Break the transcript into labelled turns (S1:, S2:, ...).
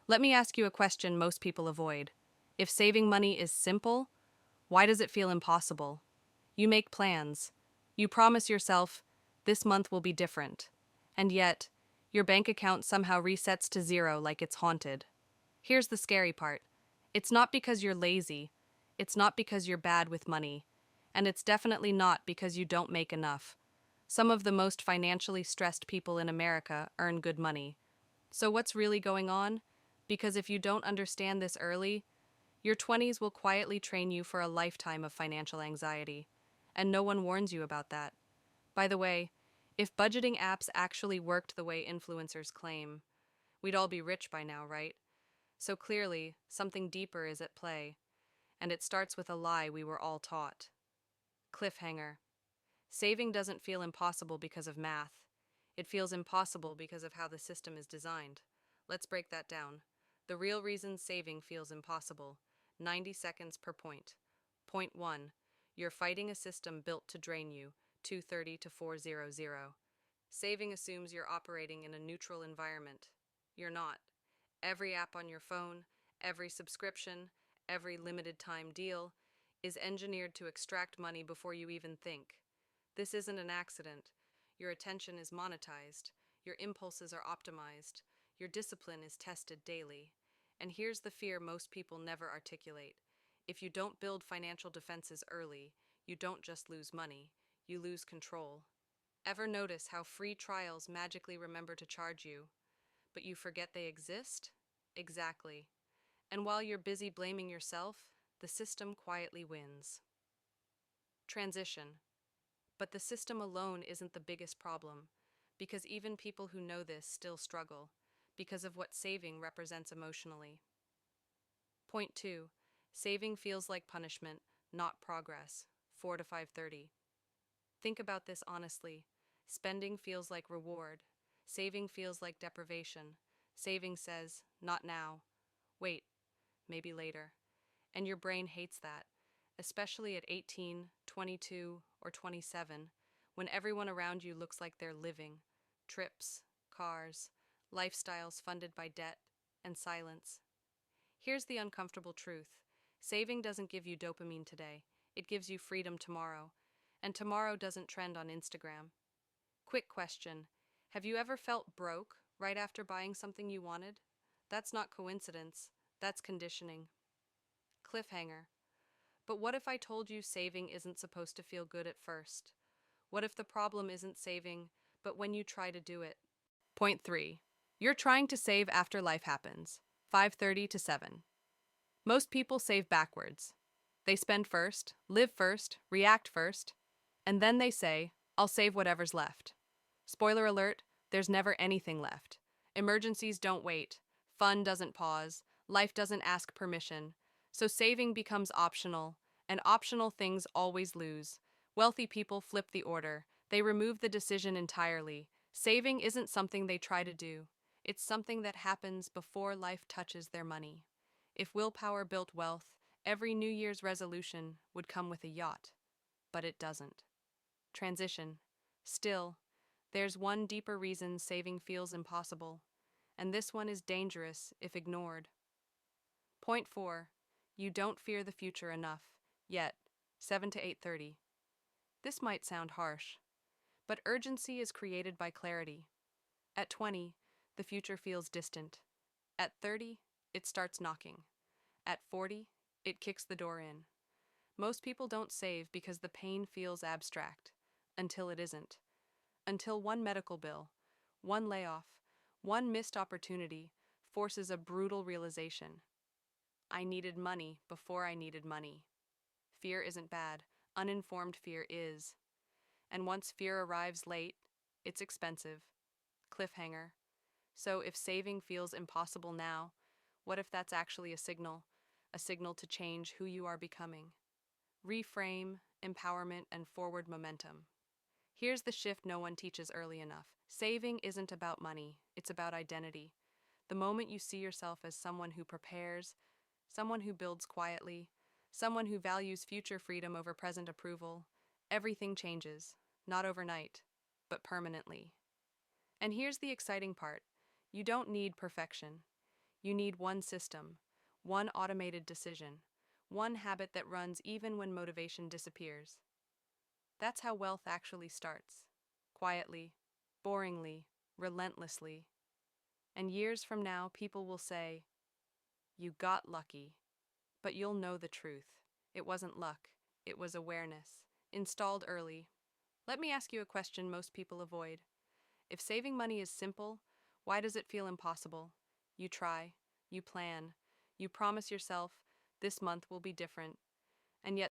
S1: Let me ask you a question most people avoid. If saving money is simple, why does it feel impossible? You make plans. You promise yourself, this month will be different. And yet, your bank account somehow resets to zero like it's haunted. Here's the scary part. It's not because you're lazy. It's not because you're bad with money. And it's definitely not because you don't make enough. Some of the most financially stressed people in America earn good money. So what's really going on? Because if you don't understand this early, your 20s will quietly train you for a lifetime of financial anxiety. And no one warns you about that. By the way, if budgeting apps actually worked the way influencers claim, we'd all be rich by now, right? So clearly, something deeper is at play, and it starts with a lie we were all taught. Cliffhanger. Saving doesn't feel impossible because of math. It feels impossible because of how the system is designed. Let's break that down. The real reason saving feels impossible. 90 seconds per point. Point 1. You're fighting a system built to drain you. 230 to 400. Saving assumes you're operating in a neutral environment. You're not. Every app on your phone, every subscription, every limited time deal is engineered to extract money before you even think. This isn't an accident. Your attention is monetized, your impulses are optimized, your discipline is tested daily. And here's the fear most people never articulate. If you don't build financial defenses early, you don't just lose money, you lose control. Ever notice how free trials magically remember to charge you, but you forget they exist? Exactly. And while you're busy blaming yourself, the system quietly wins. Transition. But the system alone isn't the biggest problem, because even people who know this still struggle, because of what saving represents emotionally. Point 2. Saving feels like punishment, not progress. 4 to 5:30. Think about this honestly. Spending feels like reward. Saving feels like deprivation. Saving says, not now. Wait, maybe later. And your brain hates that, especially at 18, 22, or 27, when everyone around you looks like they're living. Trips, cars, lifestyles funded by debt, and silence. Here's the uncomfortable truth. Saving doesn't give you dopamine today. It gives you freedom tomorrow. And tomorrow doesn't trend on Instagram. Quick question. Have you ever felt broke right after buying something you wanted? That's not coincidence. That's conditioning. Cliffhanger. But what if I told you saving isn't supposed to feel good at first? What if the problem isn't saving, but when you try to do it? Point 3. You're trying to save after life happens. 5:30 to 7. Most people save backwards. They spend first, live first, react first, and then they say, I'll save whatever's left. Spoiler alert, there's never anything left. Emergencies don't wait. Fun doesn't pause. Life doesn't ask permission. So saving becomes optional, and optional things always lose. Wealthy people flip the order. They remove the decision entirely. Saving isn't something they try to do. It's something that happens before life touches their money. If willpower built wealth, every New Year's resolution would come with a yacht. But it doesn't. Transition. Still, there's one deeper reason saving feels impossible, and this one is dangerous if ignored. Point 4. You don't fear the future enough, yet. 7 to 8:30. This might sound harsh, but urgency is created by clarity. At 20, the future feels distant. At 30, it starts knocking. At 40, it kicks the door in. Most people don't save because the pain feels abstract, until it isn't. Until one medical bill, one layoff, one missed opportunity forces a brutal realization. I needed money before I needed money. Fear isn't bad, uninformed fear is. And once fear arrives late, it's expensive. Cliffhanger. So if saving feels impossible now, what if that's actually a signal to change who you are becoming? Reframe, empowerment, and forward momentum. Here's the shift no one teaches early enough. Saving isn't about money, it's about identity. The moment you see yourself as someone who prepares, someone who builds quietly, someone who values future freedom over present approval, everything changes, not overnight, but permanently. And here's the exciting part. You don't need perfection. You need one system, one automated decision, one habit that runs even when motivation disappears. That's how wealth actually starts. Quietly, boringly, relentlessly. And years from now, people will say, "You got lucky." But you'll know the truth. It wasn't luck, it was awareness, installed early. Let me ask you a question most people avoid. If saving money is simple, why does it feel impossible? You try, you plan, you promise yourself, this month will be different, and yet